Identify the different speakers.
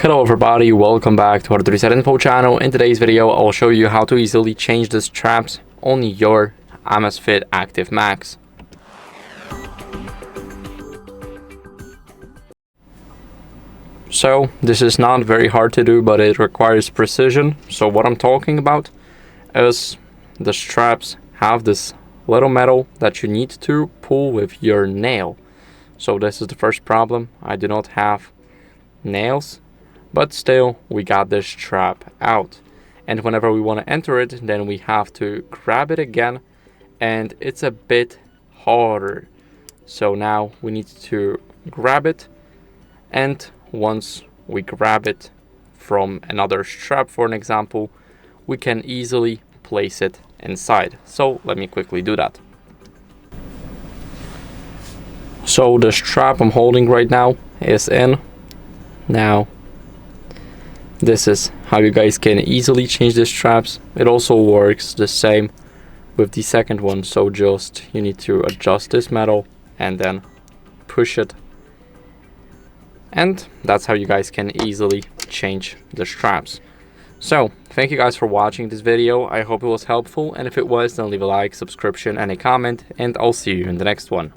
Speaker 1: Hello everybody, welcome back to HardReset.Info channel. In today's video, I'll show you how to easily change the straps on your AMAZFIT Active Max. So this is not very hard to do, but it requires precision. So what I'm talking about is the straps have this little metal that you need to pull with your nail. So this is the first problem. I do not have nails, but still we got this strap out, and whenever we want to enter it, then we have to grab it again, and it's a bit harder. So now we need to grab it, and once we grab it from another strap, for an example, we can easily place it inside. So let me quickly do that. So the strap I'm holding right now is in. Now this is how you guys can easily change the straps. It also works the same with the second one, so just you need to adjust this metal and then push it, and that's how you guys can easily change the straps. So thank you guys for watching this video. I hope it was helpful, and if it was, then leave a like, subscription and a comment, and I'll see you in the next one.